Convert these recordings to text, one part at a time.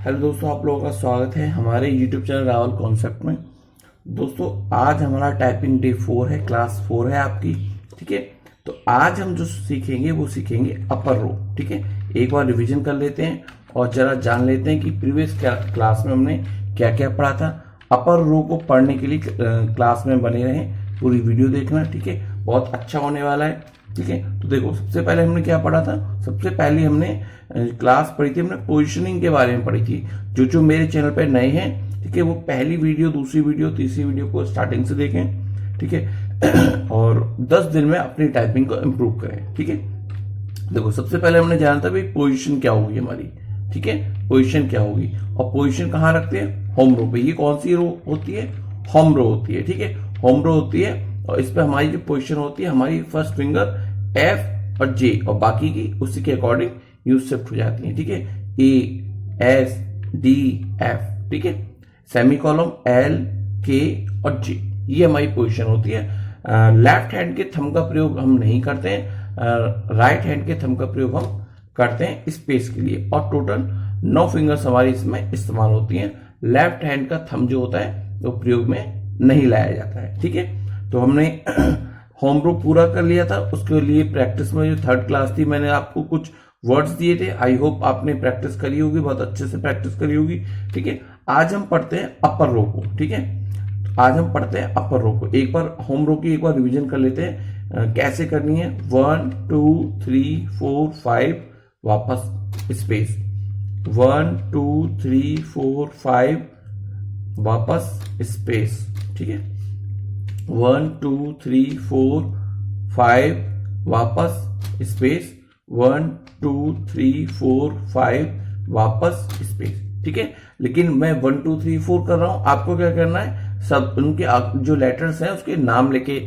Hello दोस्तों, आप लोगों का स्वागत है हमारे YouTube चैनल रावल कॉन्सेप्ट में। दोस्तों आज हमारा टाइपिंग डे 4 है, क्लास 4 है आपकी। ठीक है, तो आज हम जो सीखेंगे वो सीखेंगे अपर रो। ठीक है, एक बार रिवीजन कर लेते हैं और जरा जान लेते हैं कि प्रीवियस क्लास में हमने क्या क्या पढ़ा था। अपर रो को पढ़ने के लिए क्लास में बने रहें, पूरी वीडियो देखना। ठीक है, बहुत अच्छा होने वाला है। ठीक है, तो देखो सबसे पहले हमने क्या पढ़ा था। सबसे पहले हमने क्लास पढ़ी थी, हमने पोजीशनिंग के बारे में पढ़ी थी। जो मेरे चैनल पे नए हैं, ठीक है, वो पहली वीडियो, दूसरी वीडियो, तीसरी वीडियो को स्टार्टिंग से देखें। ठीक है और 10 दिन में अपनी टाइपिंग को इम्प्रूव करें। ठीक है, देखो सबसे पहले हमने जाना था भाई पोजीशन क्या होगी हमारी। ठीक है, पोजीशन क्या होगी और पोजीशन कहाँ रखते हैं, होम रो पे। ये कौन सी रो होती है, होम रो होती है। ठीक है, होम रो होती है और इस पे हमारी जो पोजीशन होती है, हमारी फर्स्ट फिंगर एफ और जे और बाकी की उसी के अकॉर्डिंग यूज शिफ्ट हो जाती है। ठीक है, ए एस डी एफ। ठीक है, सेमी कॉलम एल के और जे, ये हमारी पोजीशन होती है। लेफ्ट हैंड के थंब का प्रयोग हम नहीं करते हैं, राइट हैंड के थंब का प्रयोग हम करते हैं स्पेस के लिए। और टोटल 9 फिंगर्स हमारी इसमें इस्तेमाल होती हैं। लेफ्ट हैंड का थंब जो होता है वो प्रयोग में नहीं लाया जाता है। ठीक है, तो हमने होम रो पूरा कर लिया था। उसके लिए प्रैक्टिस में जो थर्ड क्लास थी, मैंने आपको कुछ वर्ड्स दिए थे। आई होप आपने प्रैक्टिस करी होगी, बहुत अच्छे से प्रैक्टिस करी होगी। ठीक है, आज हम पढ़ते हैं अपर रो को। ठीक है, आज हम पढ़ते हैं अपर रो को। एक बार होम रो की एक बार रिवीजन कर लेते हैं कैसे करनी है। 1 2 3 4 5 वापस स्पेस, 1 2 3 4 5 वापस स्पेस। ठीक है, 1 2 3 4 5 वापस स्पेस, 1 2 3 4 5 वापस स्पेस। ठीक है, लेकिन मैं 1 2 3 4 कर रहा हूं, आपको क्या करना है, सब उनके जो लेटर्स हैं उसके नाम लेके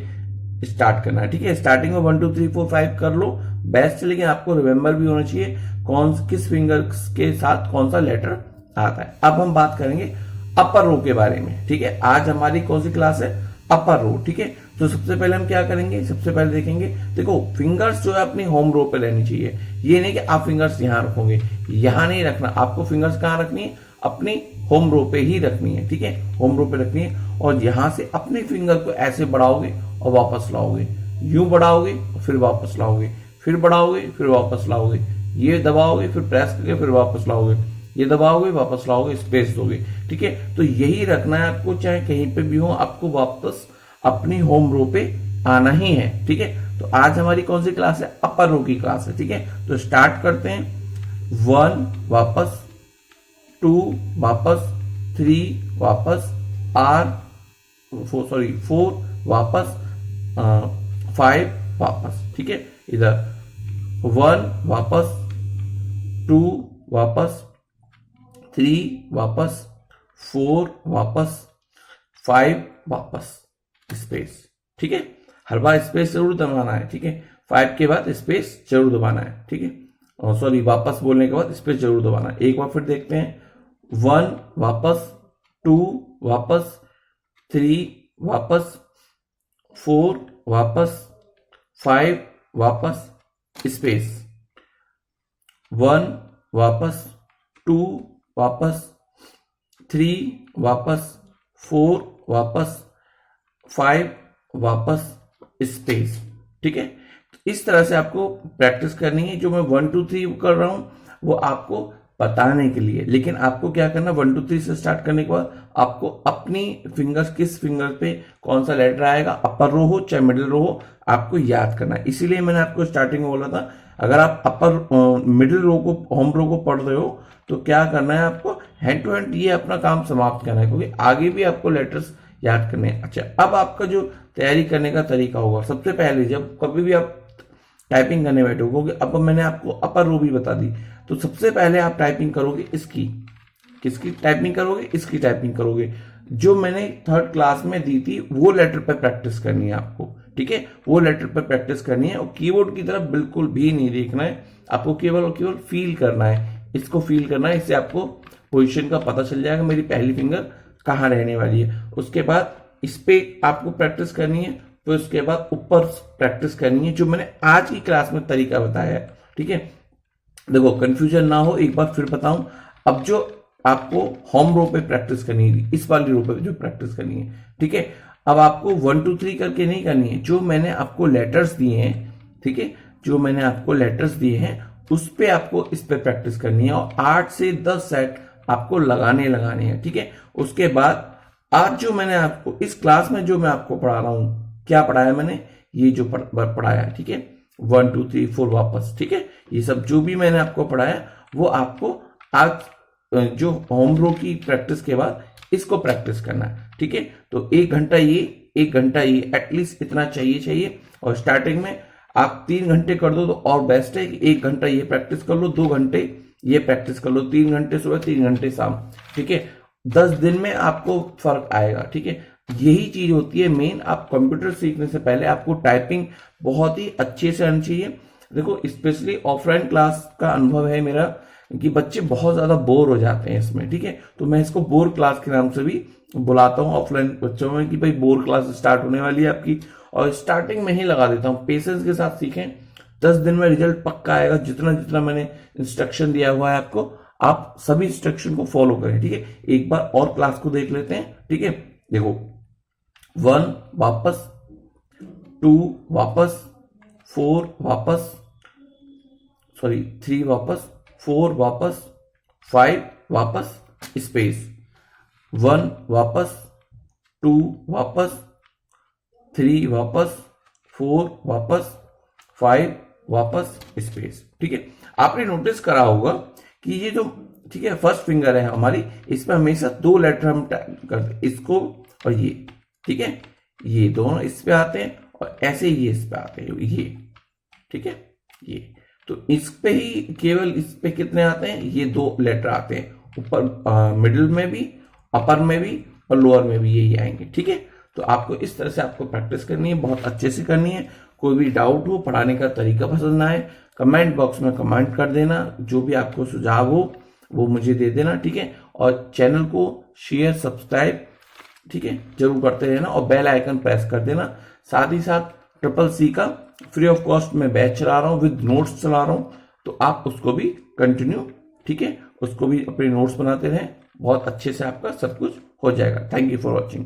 स्टार्ट करना है। ठीक है, स्टार्टिंग में 1 2 3 4 5 कर लो, बेस्ट। लेकिन आपको रिमेंबर भी होना चाहिए किस फिंगर के साथ कौन सा लेटर आता है। अब हम बात करेंगे अपर रो के बारे में। ठीक है, आज हमारी कौन सी क्लास है, अपर रो। ठीक है, तो सबसे पहले हम क्या करेंगे, सबसे पहले देखेंगे, देखो फिंगर्स जो है अपनी होम रो पे रहनी चाहिए। ये नहीं कि आप फिंगर्स यहां रखोगे, यहां नहीं रखना। आपको फिंगर्स कहां रखनी है, अपनी होम रो पे ही रखनी है। ठीक है, होम रो पे रखनी है और यहां से अपने फिंगर को ऐसे बढ़ाओगे और वापस लाओगे, यूं बढ़ाओगे फिर वापस लाओगे, फिर बढ़ाओगे फिर वापस लाओगे, ये दबाओगे फिर प्रेस करके फिर वापस लाओगे, ये दबाओगे वापस लाओगे, स्पेस दोगे। ठीक है, तो यही रखना है आपको, चाहे कहीं पे भी हो, आपको वापस अपनी होम रो पे आना ही है। ठीक है, तो आज हमारी कौन सी क्लास है, अपर रो की क्लास है। ठीक है, तो स्टार्ट करते हैं। 1 वापस, 2 वापस, 3 वापस, 4 वापस, 5 वापस। ठीक है, इधर 1 वापस, 2 वापस, 3 वापस, 4 वापस, 5 वापस, स्पेस। ठीक है, हर बार स्पेस जरूर दबाना है। ठीक है, 5 के बाद स्पेस जरूर दबाना है। ठीक है, और सॉरी, वापस बोलने के बाद स्पेस जरूर दबाना है। एक बार फिर देखते हैं। 1 वापस, 2 वापस, 3 वापस, 4 वापस, 5 वापस, स्पेस, 1 वापस, 2 वापस, 3 वापस, 4 वापस, 5 वापस, स्पेस। ठीक है, तो इस तरह से आपको प्रैक्टिस करनी है। जो मैं 1 2 3 कर रहा हूं वो आपको बताने के लिए, लेकिन आपको क्या करना, 1 2 3 से स्टार्ट करने के बाद आपको अपनी फिंगर्स, किस फिंगर पे कौन सा लेटर आएगा, अपर रो हो चाहे मिडिल रो हो, आपको याद करना है। इसीलिए मैंने आपको स्टार्टिंग में बोला था, अगर आप अपर मिडिल रो को, होम रो को पढ़ रहे हो तो क्या करना है, आपको हैंड टू हैंड ये अपना काम समाप्त करना है, क्योंकि आगे भी आपको लेटर्स याद करने हैं। अच्छा, अब आपका जो तैयारी करने का तरीका होगा, सबसे पहले जब कभी भी आप टाइपिंग करने बैठोगे, अब मैंने आपको अपर रो भी बता दी, तो सबसे पहले आप टाइपिंग करोगे इसकी। किसकी टाइपिंग करोगे, इसकी टाइपिंग करोगे। जो मैंने थर्ड क्लास में दी थी वो लेटर पे प्रैक्टिस करनी है आपको। ठीक है, वो लेटर पे प्रैक्टिस करनी है और कीबोर्ड की तरफ बिल्कुल भी नहीं देखना है। आपको केवल और केवल फील करना है, इसको फील करना है। इससे आपको पोजीशन का पता चल जाएगा, मेरी पहली फिंगर कहाँ रहने वाली है। उसके बाद इस पे आपको प्रैक्टिस करनी है, फिर उसके बाद ऊपर प्रैक्टिस करनी है, जो मैंने आज की क्लास में तरीका बताया है। ठीक है, देखो कंफ्यूजन ना हो, एक बार फिर बताऊं। अब जो आपको होम रो पे प्रैक्टिस करनी है, इस वाली रो पे जो प्रैक्टिस करनी है, ठीक है। अब आपको 1 2 3 करके नहीं करनी है, जो मैंने आपको लेटर्स दिए हैं, ठीक है, जो मैंने आपको लेटर्स दिए हैं उस पे आपको इस पे प्रैक्टिस करनी है, और 8 से 10 सेट आपको लगाने हैं, ठीक है। उसके बाद आज जो मैंने आपको इस क्लास में जो मैं आपको पढ़ा रहा हूं, क्या पढ़ाया मैंने, ये जो पढ़ाया, ठीक है, 1 2 3 4 वापस, ठीक है, ये सब जो भी मैंने आपको पढ़ाया वो आपको आज जो होम रो की प्रैक्टिस के बाद इसको प्रैक्टिस करना है, ठीक है। तो 1 घंटा ये, 1 घंटा ये, एटलीस्ट इतना चाहिए। और स्टार्टिंग में आप 3 घंटे कर दो तो और बेस्ट है कि 1 घंटा ये प्रैक्टिस कर लो, 2 घंटे ये प्रैक्टिस कर लो, 3 घंटे सुबह, 3 घंटे शाम, ठीक है। 10 दिन में आपको फर्क आएगा, ठीक है। यही चीज होती है मेन। आप कंप्यूटर सीखने से पहले आपको टाइपिंग बहुत ही अच्छे से आनी चाहिए। देखो, स्पेशली ऑफलाइन क्लास का अनुभव है मेरा कि बच्चे बहुत ज्यादा बोर हो जाते हैं इसमें, ठीक है। तो मैं इसको बोर क्लास के नाम से भी बुलाता हूँ ऑफलाइन बच्चों में कि भाई बोर क्लास स्टार्ट होने वाली है आपकी, और स्टार्टिंग में ही लगा देता हूँ। पेशेंस के साथ सीखें, 10 दिन में रिजल्ट पक्का आएगा। जितना जितना मैंने इंस्ट्रक्शन दिया हुआ है आपको, आप सभी इंस्ट्रक्शन को फॉलो करें, ठीक है। एक बार और क्लास को देख लेते हैं, ठीक है। देखो, 1 वापस, 2 वापस, 4 वापस, सॉरी 3 वापस, 4 वापस, 5 वापस, स्पेस, 1 वापस, 2 वापस, 3 वापस, 4 वापस, 5 वापस, स्पेस, ठीक है। आपने नोटिस करा होगा कि ये जो, ठीक है, फर्स्ट फिंगर है हमारी, इसमें हमेशा 2 लेटर हम करते, इसको और ये, ठीक है। ये दोनों इस पे आते हैं और ऐसे ये इस पे आते हैं, ये, ठीक है। ये तो इस पे ही केवल इस पे कितने आते हैं, ये 2 लेटर आते हैं, ऊपर मिडिल में भी, अपर में भी और लोअर में भी यही आएंगे, ठीक है। तो आपको इस तरह से आपको प्रैक्टिस करनी है, बहुत अच्छे से करनी है। कोई भी डाउट हो, पढ़ाने का तरीका पसंद ना आए, कमेंट बॉक्स में कमेंट कर देना, जो भी आपको सुझाव हो वो मुझे दे देना, ठीक है। और चैनल को शेयर, सब्सक्राइब, ठीक है, जरूर करते रहना, और बेल आइकन प्रेस कर देना। साथ ही साथ CCC का फ्री ऑफ कॉस्ट में बैच चला रहा हूँ, विद नोट्स चला रहा हूँ, तो आप उसको भी कंटिन्यू, ठीक है, उसको भी अपने नोट्स बनाते रहें, बहुत अच्छे से आपका सब कुछ हो जाएगा। Thank you for watching.